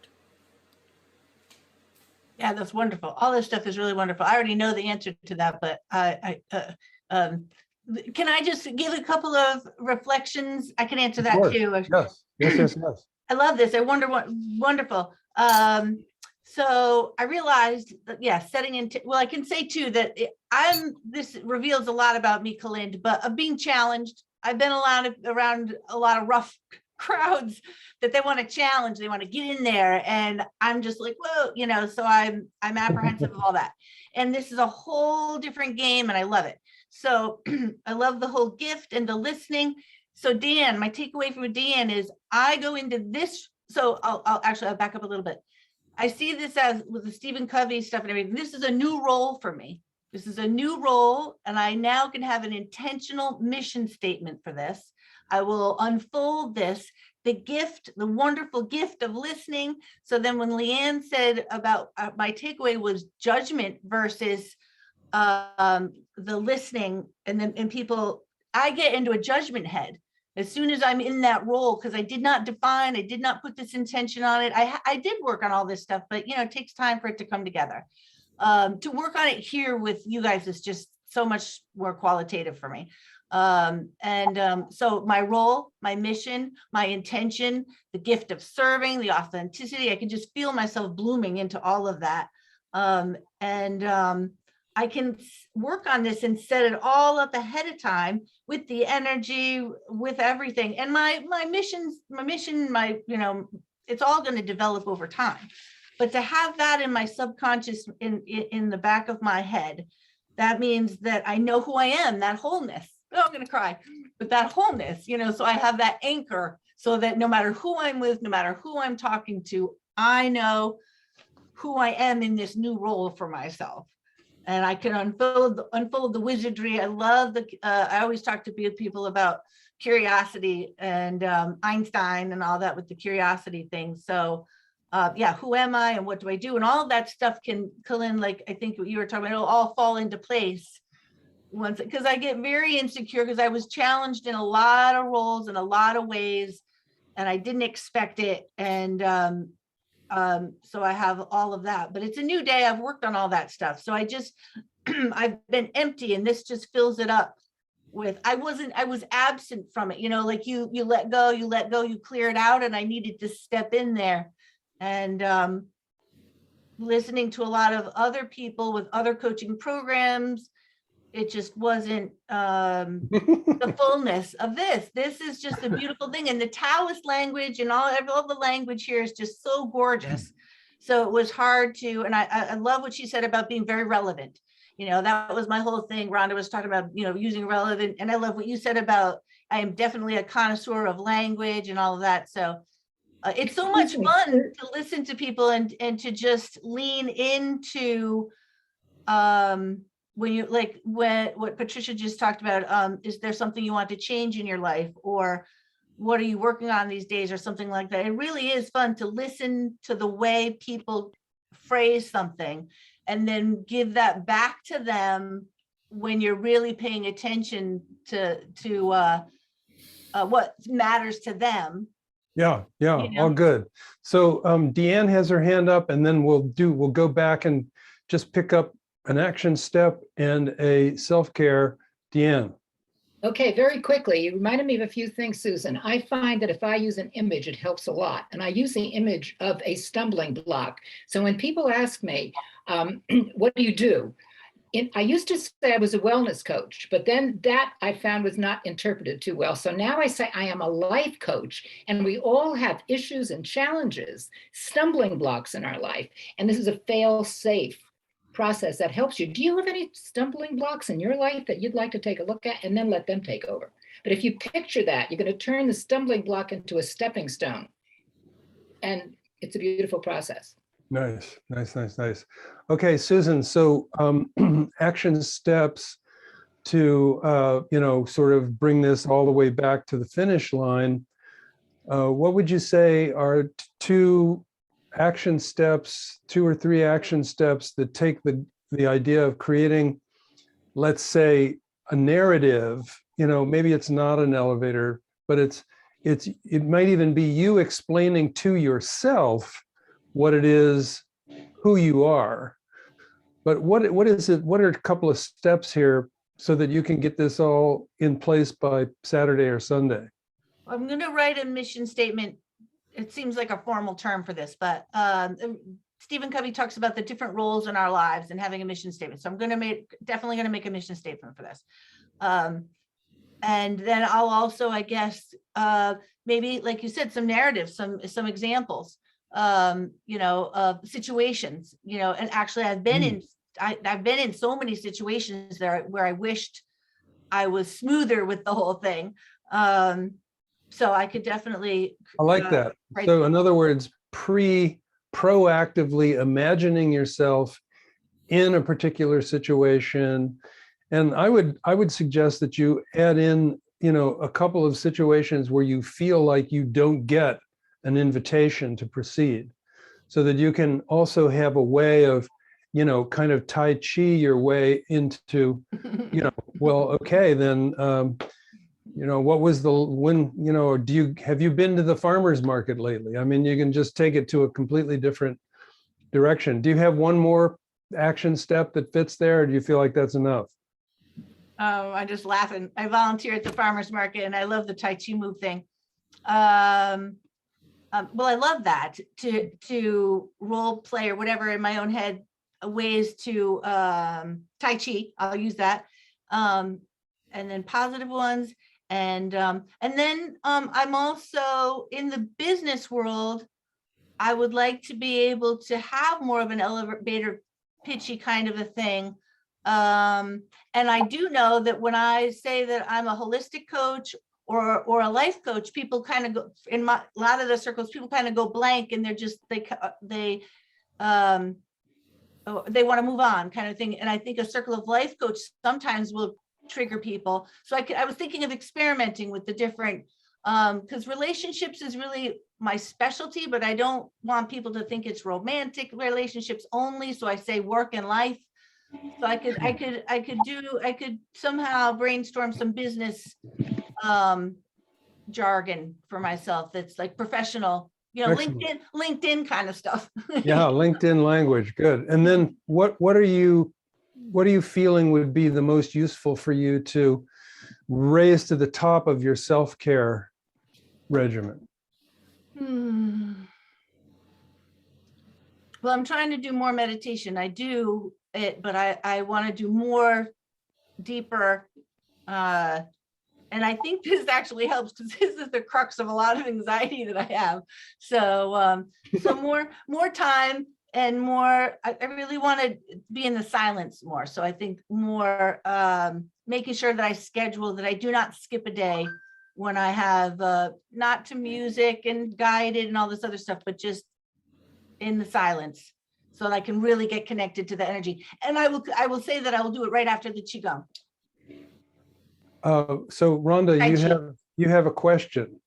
Yeah, that's wonderful. All this stuff is really wonderful. I already know the answer to that, but can I just give a couple of reflections? I can answer that too. Yes. I love this. I wonder what wonderful. So I realized that, setting into, well, I can say too that this reveals a lot about me, Kalind, but of being challenged. I've been around a lot of rough crowds that they want to challenge, they want to get in there, and I'm just like, whoa, so I'm apprehensive of all that. And this is a whole different game, and I love it. So I love the whole gift and the listening. So Dan, my takeaway from Dan is I go into this. So I'll back up a little bit. I see this as with the Stephen Covey stuff and everything. This is a new role for me. This is a new role, and I now can have an intentional mission statement for this. I will unfold this, the wonderful gift of listening. So then when Leanne said about my takeaway was judgment versus the listening, and people, I get into a judgment head as soon as I'm in that role, because I did not put this intention on it. I did work on all this stuff, but it takes time for it to come together. To work on it here with you guys is just so much more qualitative for me. So my role, my mission, my intention, the gift of serving, the authenticity, I can just feel myself blooming into all of that. I can work on this and set it all up ahead of time with the energy, with everything. And my mission, it's all going to develop over time. But to have that in my subconscious, in the back of my head, that means that I know who I am, that wholeness. Oh, I'm going to cry, but that wholeness, so I have that anchor so that no matter who I'm with, no matter who I'm talking to, I know who I am in this new role for myself. And I can unfold the wizardry. I love I always talk to people about curiosity and Einstein and all that with the curiosity thing. So who am I and what do I do? And all of that stuff can, Colin, like I think what you were talking about, it'll all fall into place once, because I get very insecure because I was challenged in a lot of roles in a lot of ways, and I didn't expect it. And So I have all of that, but it's a new day. I've worked on all that stuff. So I just, I've been empty, and this just fills it up with, I was absent from it, you know, like you let go, you clear it out. And I needed to step in there, and listening to a lot of other people with other coaching programs, it just wasn't the fullness of this. This is just a beautiful thing. And the Taoist language and all the language here is just so gorgeous. So it was hard to, and I love what she said about being very relevant. You know, that was my whole thing. Rhonda was talking about, you know, using relevant. And I love what you said about, I am definitely a connoisseur of language and all of that. So it's so much fun to listen to people and to just lean into, when you like what Patricia just talked about, is there something you want to change in your life, or what are you working on these days, or something like that. It really is fun to listen to the way people phrase something and then give that back to them when you're really paying attention to what matters to them. Yeah, yeah, You know? all good. So Deanne has her hand up, and then we'll go back and just pick up an action step and a self-care. Deanne. Okay, very quickly, you reminded me of a few things, Susan. I find that if I use an image, it helps a lot. And I use the image of a stumbling block. So when people ask me, what do you do? I used to say I was a wellness coach, but then that I found was not interpreted too well. So now I say I am a life coach, and we all have issues and challenges, stumbling blocks in our life. And this is a fail-safe process that helps you. Do you have any stumbling blocks in your life that you'd like to take a look at, and then let them take over? But if you picture that, you're going to turn the stumbling block into a stepping stone. And it's a beautiful process. Nice, nice, nice, nice. Okay, Susan, so action steps to, you know, sort of bring this all the way back to the finish line. What would you say are two action steps, 2 or 3 action steps that take the idea of creating, let's say, a narrative? You know, maybe it's not an elevator, but it might even be you explaining to yourself what it is, who you are. But what is it? What are a couple of steps here so that you can get this all in place by Saturday or Sunday? I'm going to write a mission statement. It seems like a formal term for this, but Stephen Covey talks about the different roles in our lives and having a mission statement. So I'm definitely going to make a mission statement for this. And then I'll also, I guess, maybe, like you said, some narratives, some examples, you know, of situations, you know. And actually I've been in so many situations there where I wished I was smoother with the whole thing. So I could definitely. I like that. So in other words, proactively imagining yourself in a particular situation. And I would suggest that you add in, you know, a couple of situations where you feel like you don't get an invitation to proceed, so that you can also have a way of, you know, kind of Tai Chi your way into, you know, well, okay, then, you know, what was when, you know, have you been to the farmer's market lately? I mean, you can just take it to a completely different direction. Do you have one more action step that fits there, or do you feel like that's enough? I'm just laughing. I volunteer at the farmer's market, and I love the Tai Chi move thing. Well, I love that to role play or whatever in my own head, ways to Tai Chi. I'll use that, and then positive ones, and then I'm also in the business world. I would like to be able to have more of an elevator pitchy kind of a thing. And I do know that when I say that I'm a holistic coach or a life coach, people kind of go, in a lot of the circles, people kind of go blank, and they're just, they want to move on, kind of thing. And I think a circle of life coach sometimes will trigger people. So I was thinking of experimenting with the different, because relationships is really my specialty, but I don't want people to think it's romantic relationships only. So I say work and life. So I could somehow brainstorm some business jargon for myself that's like professional you know, Excellent. LinkedIn kind of stuff. Yeah, LinkedIn language, good. And then what are you feeling would be the most useful for you to raise to the top of your self-care regimen? Well, I'm trying to do more meditation. I do it, but I want to do more deeper. And I think this actually helps because this is the crux of a lot of anxiety that I have. So, so more time and more, I really want to be in the silence more. So I think more making sure that I schedule, that I do not skip a day when I have not to music and guided and all this other stuff, but just in the silence, so that I can really get connected to the energy. And I will say that I will do it right after the Qigong. So Rhonda, you have a question.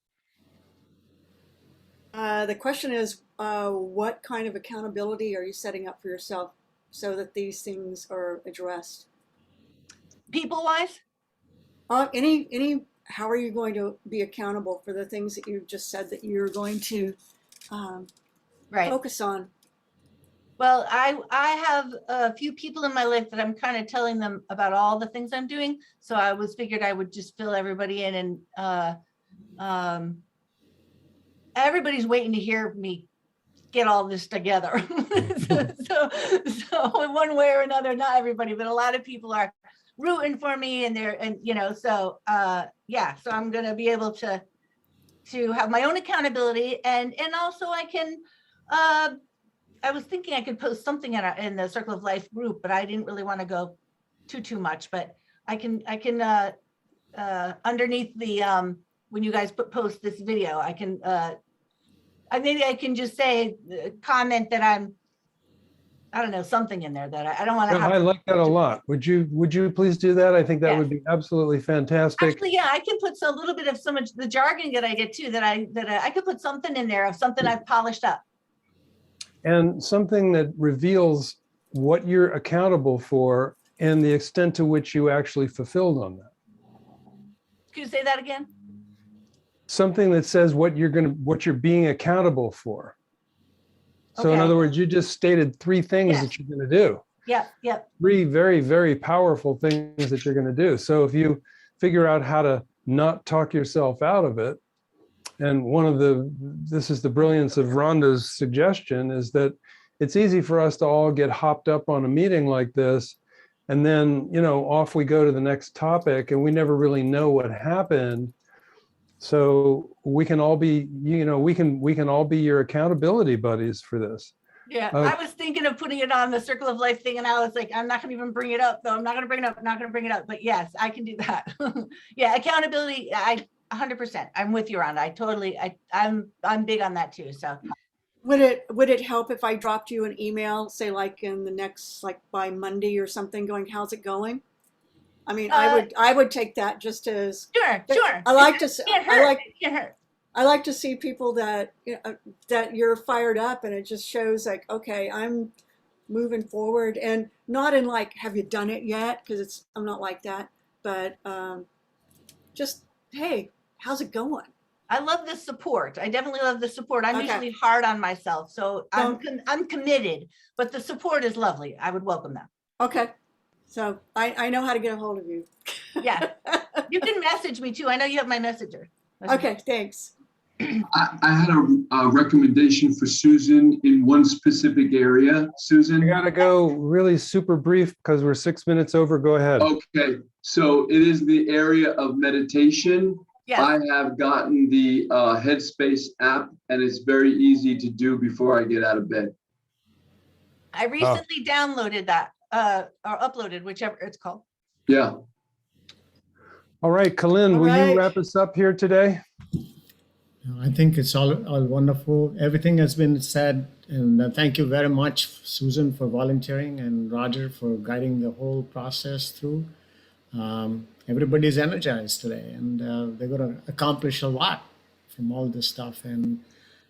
The question is, what kind of accountability are you setting up for yourself so that these things are addressed? People wise? How are you going to be accountable for the things that you just said that you're going to focus on? Well, I have a few people in my life that I'm kind of telling them about all the things I'm doing. So I figured I would just fill everybody in, and everybody's waiting to hear me get all this together. so in one way or another, not everybody, but a lot of people are rooting for me, and so yeah, so I'm going to be able to have my own accountability, and also I can, I was thinking I could post something in the Circle of Life group, but I didn't really want to go too much, but I can underneath the, when you guys post this video, I can, maybe I can just say, comment that I don't know, something in there that I don't want to have. I like that a lot. Would you please do that? I think that would be absolutely fantastic. Actually, yeah, I can put a little bit of some of the jargon that I get too, that I could put something in there of something I've polished up. And something that reveals what you're accountable for and the extent to which you actually fulfilled on that. Could you say that again? Something that says what you're being accountable for. So in other words, you just stated 3 things that you're going to do. Yeah. 3 very, very powerful things that you're going to do. So if you figure out how to not talk yourself out of it, and this is the brilliance of Rhonda's suggestion, is that it's easy for us to all get hopped up on a meeting like this, and then, off we go to the next topic, and we never really know what happened. So we can all be, we can all be your accountability buddies for this. Yeah, I was thinking of putting it on the Circle of Life thing, and I was like, I'm not gonna even bring it up, though. I'm not gonna bring it up, but yes, I can do that. Yeah, accountability, 100%. I'm with you, Rhonda. I'm big on that too. So would it help if I dropped you an email, say like in the next, like by Monday or something, going, how's it going? I mean, I would take that just as sure. I like to see, Can't hurt. I like to see people that that you're fired up, and it just shows like, okay, I'm moving forward, and not in like, have you done it yet? Because I'm not like that, but just, hey, how's it going? I love the support. I definitely love the support. I'm usually hard on myself, so I'm committed, but the support is lovely. I would welcome that. Okay. So I know how to get a hold of you. Yeah. You can message me too. I know you have my messenger. Okay, thanks. I had a recommendation for Susan in one specific area. Susan? I gotta go really super brief because we're 6 minutes over. Go ahead. Okay, so it is the area of meditation. Yes. I have gotten the Headspace app, and it's very easy to do before I get out of bed. I recently downloaded that or uploaded, whichever it's called. Yeah. All right, Colin, will you wrap us up here today? I think it's all wonderful. Everything has been said, and thank you very much, Susan, for volunteering, and Roger for guiding the whole process through. Everybody's energized today, and they're going to accomplish a lot from all this stuff. And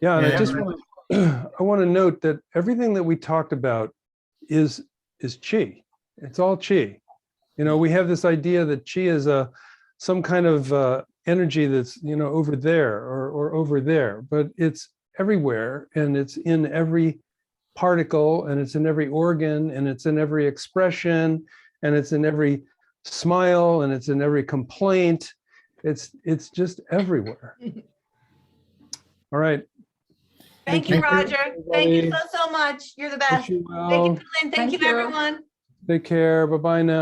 yeah, and I want to note that everything that we talked about is chi. It's all chi. We have this idea that chi is some kind of energy that's over there or over there, but it's everywhere, and it's in every particle, and it's in every organ, and it's in every expression, and it's in every smile, and it's in every complaint. It's just everywhere. All right. Thank you, Thank you, Roger. Thank you everybody. so much. You're the Wish best. you Thank you, well. Lynn. Thank you, everyone. Take care. Bye-bye now.